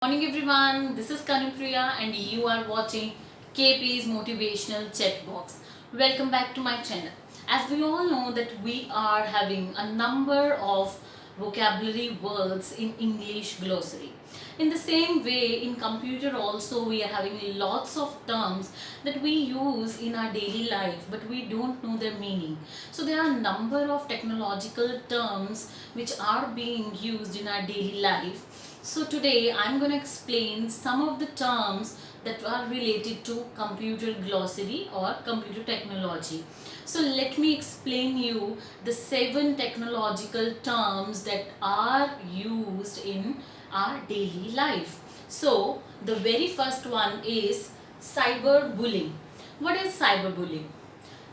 Morning everyone, this is Kanupriya and you are watching KP's Motivational Chat Box. Welcome back to my channel. As we all know that we are having a number of vocabulary words in English glossary. In the same way, in computer also we are having lots of terms that we use in our daily life but we don't know their meaning. So there are a number of technological terms which are being used in our daily life. So today I'm going to explain some of the terms that are related to computer glossary or computer technology. So let me explain you the 7 technological terms that are used in our daily life. So the very first one is cyberbullying. What is cyberbullying?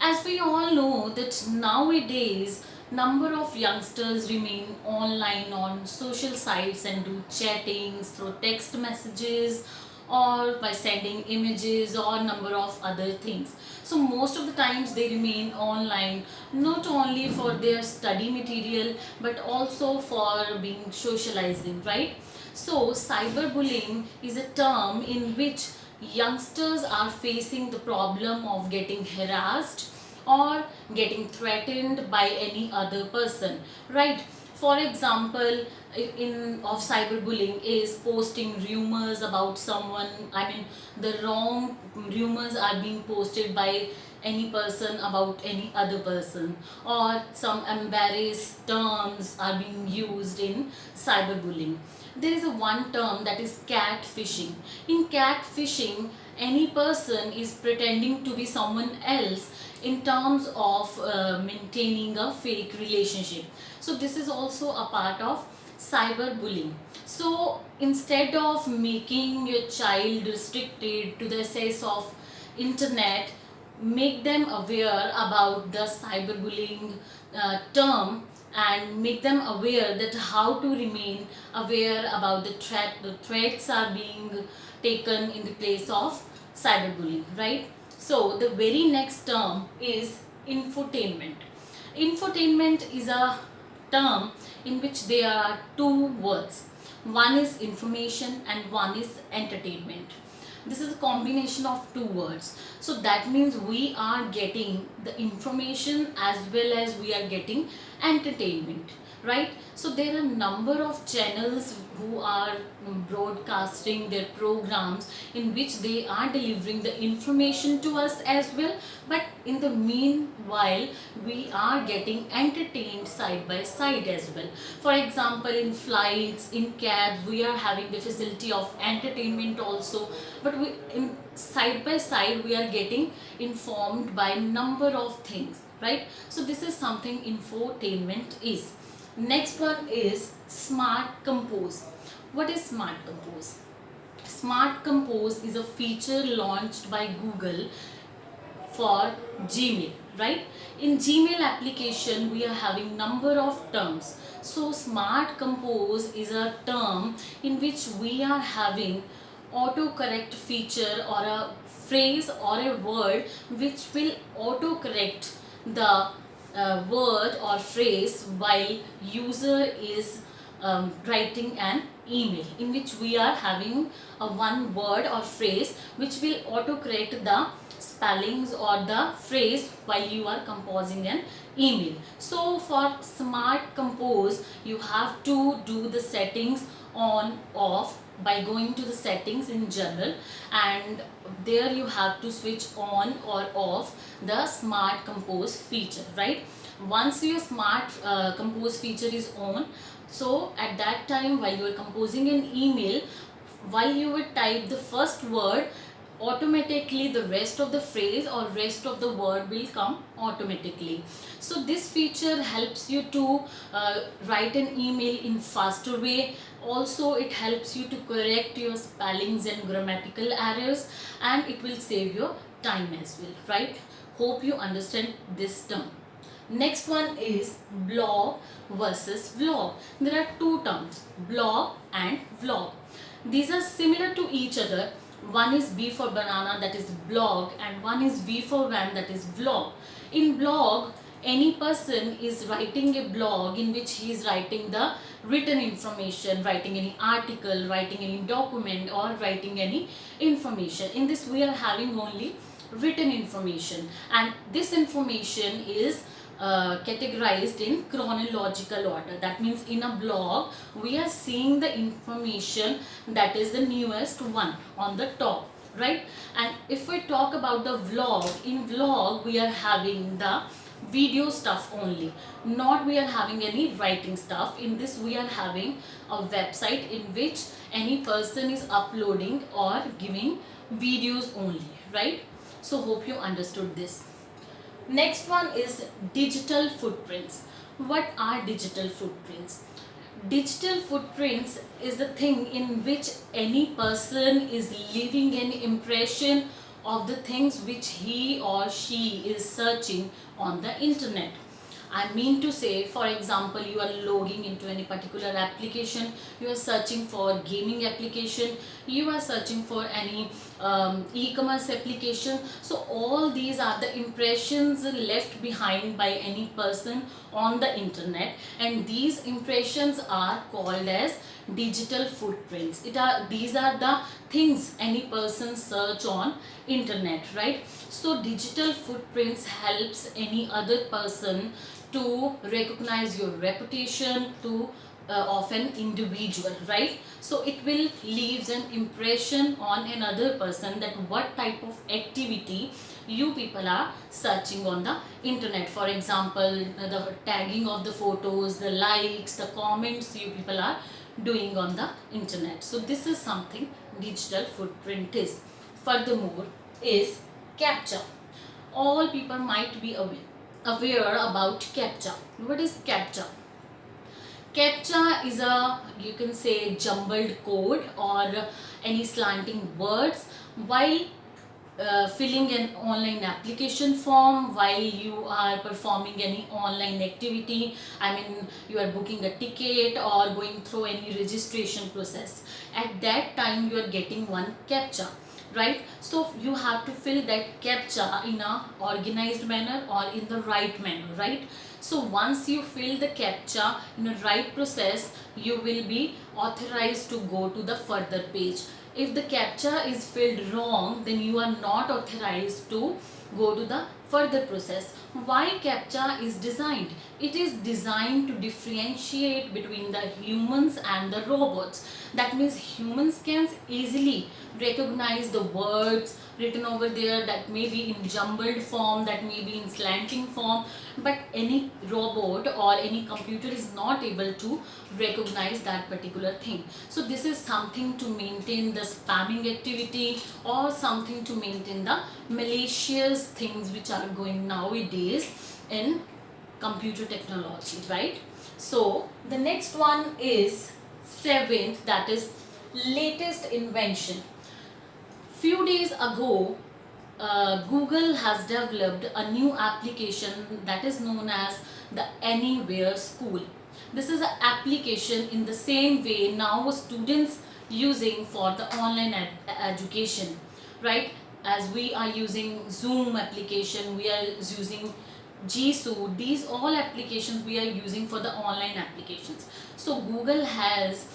As we all know that nowadays number of youngsters remain online on social sites and do chattings through text messages or by sending images or number of other things. So most of the times they remain online not only for their study material but also for being socializing, right? So cyberbullying is a term in which youngsters are facing the problem of getting harassed or getting threatened by any other person, right? For example, in of cyberbullying is posting rumors about someone. I mean, the wrong rumors are being posted by any person about any other person, or some embarrassed terms are being used in cyberbullying. There is a one term that is catfishing. In catfishing, any person is pretending to be someone else in terms of maintaining a fake relationship. So this is also a part of cyberbullying. So instead of making your child restricted to the access of internet, make them aware about the cyberbullying term and make them aware that how to remain aware about the threats are being taken in the place of cyberbullying, right? So the very next term is infotainment. Infotainment is a term in which there are two words. One is information and one is entertainment. This is a combination of two words. So that means we are getting the information as well as we are getting entertainment, right? So there are a number of channels who are broadcasting their programs in which they are delivering the information to us as well, but in the meanwhile we are getting entertained side by side as well. For example, in flights, in cabs, we are having the facility of entertainment also, but we in side by side we are getting informed by number of things, right? So this is something infotainment is. Next one is Smart Compose. What is Smart Compose? Smart Compose is a feature launched by Google for Gmail, right? In Gmail application we are having number of terms. So Smart Compose is a term in which we are having autocorrect feature or a phrase or a word which will autocorrect the word or phrase while user is writing an email, in which we are having a one word or phrase which will autocorrect the spellings or the phrase while you are composing an email. So for Smart Compose you have to do the settings on off by going to the settings in general, and there you have to switch on or off the Smart Compose feature, right? Once your Smart Compose feature is on, so at that time while you are composing an email, while you will type the first word, automatically the rest of the phrase or rest of the word will come automatically. So this feature helps you to write an email in faster way. Also it helps you to correct your spellings and grammatical errors, and it will save your time as well, right? Hope you understand this term. Next one is blog versus vlog. There are two terms, blog and vlog. These are similar to each other. One is B for banana, that is blog, and one is V for van, that is vlog. In blog, any person is writing a blog in which he is writing the written information, writing any article, writing any document, or writing any information. In this we are having only written information, and this information is categorized in chronological order. That means in a blog we are seeing the information that is the newest one on the top, right? And if we talk about the vlog, in vlog we are having the video stuff only, not we are having any writing stuff. In this we are having a website in which any person is uploading or giving videos only, right? So hope you understood this. Next one is digital footprints. What are digital footprints? Digital footprints is the thing in which any person is leaving an impression of the things which he or she is searching on the internet. I mean to say, for example, you are logging into any particular application, you are searching for gaming application, you are searching for any e-commerce application. So all these are the impressions left behind by any person on the internet, and these impressions are called as digital footprints. These are the things any person search on internet, right? So digital footprints helps any other person to recognize your reputation to of an individual, right? So it will leaves an impression on another person that what type of activity you people are searching on the internet. For example, the tagging of the photos, the likes, the comments you people are doing on the internet. So this is something digital footprint is. Furthermore is CAPTCHA. All people might be aware about CAPTCHA. What is CAPTCHA? CAPTCHA is a, you can say, jumbled code or any slanting words while filling an online application form, while you are performing any online activity. I mean, you are booking a ticket or going through any registration process. At that time you are getting one CAPTCHA, right? So you have to fill that CAPTCHA in a organized manner or in the right manner, right? So once you fill the CAPTCHA in a right process, you will be authorized to go to the further page. If the CAPTCHA is filled wrong, then you are not authorized to go to the further process. Why CAPTCHA is designed? It is designed to differentiate between the humans and the robots. That means humans can easily recognize the words written over there, that may be in jumbled form, that may be in slanting form, but any robot or any computer is not able to recognize that particular thing. So this is something to maintain the spamming activity or something to maintain the malicious things which are going nowadays in computer technology, right? So the next one is seventh, that is latest invention. Few days ago, Google has developed a new application that is known as the Anywhere School. This is an application in the same way now students using for the online education, right? As we are using Zoom application, we are using G Suite. These all applications we are using for the online applications. So Google has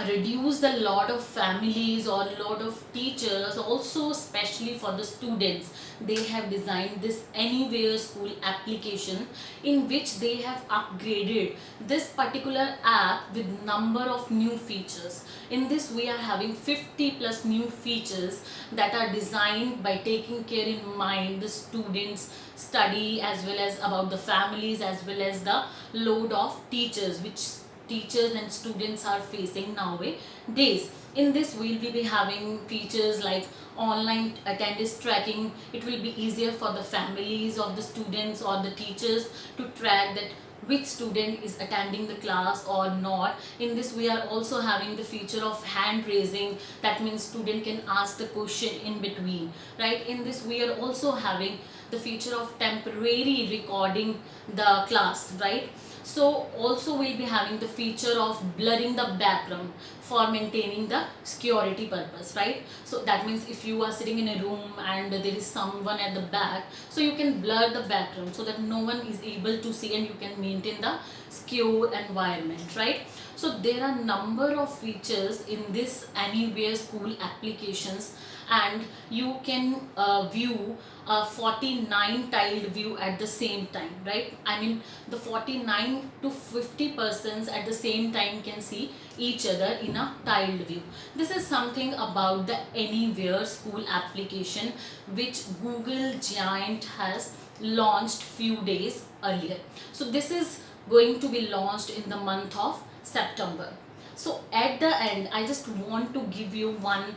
reduced a lot of families or a lot of teachers, also especially for the students. They have designed this Anywhere School application in which they have upgraded this particular app with number of new features. In this we are having 50 plus new features that are designed by taking care in mind the students study, as well as about the families, as well as the load of teachers which teachers and students are facing nowadays. In this we will be having features like online attendance tracking. It will be easier for the families of the students or the teachers to track that which student is attending the class or not. In this we are also having the feature of hand raising. That means student can ask the question in between, right? In this we are also having the feature of temporary recording the class, right? So also we'll be having the feature of blurring the background for maintaining the security purpose, right? So that means if you are sitting in a room and there is someone at the back, so you can blur the background so that no one is able to see and you can maintain the secure environment, right? So there are number of features in this Anywhere School applications, and you can view a 49 tiled view at the same time, right? I mean the 49 to 50 persons at the same time can see each other in a tiled view. This is something about the Anywhere School application which Google Giant has launched few days earlier. So this is going to be launched in the month of September. So at the end, I just want to give you one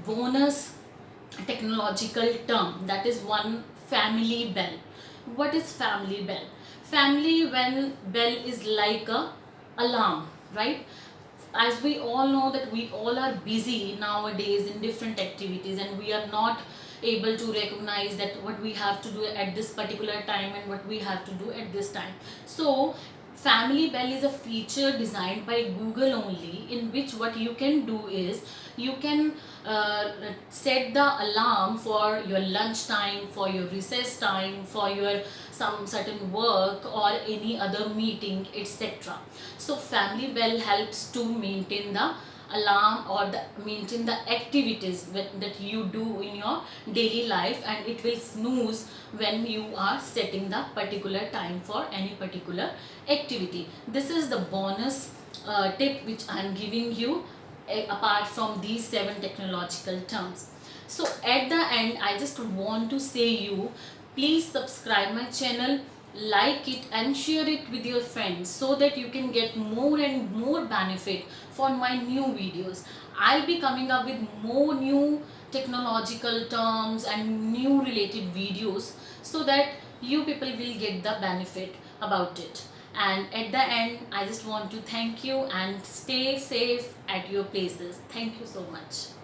bonus technological term, that is one family bell. What is family bell? Family bell is like a alarm, right? As we all know that we all are busy nowadays in different activities and we are not able to recognize that what we have to do at this particular time and what we have to do at this time. So family bell is a feature designed by Google only, in which what you can do is you can set the alarm for your lunch time, for your recess time, for your some certain work or any other meeting, etc. So family bell helps to maintain the alarm or maintain the activities that you do in your daily life, and it will snooze when you are setting the particular time for any particular activity. This is the bonus tip which I am giving you apart from these 7 technological terms. So at the end, I just want to say you, please subscribe my channel, like it and share it with your friends so that you can get more and more benefit for my new videos. I'll be coming up with more new technological terms and new related videos so that you people will get the benefit about it. And at the end, I just want to thank you and stay safe at your places. Thank you so much.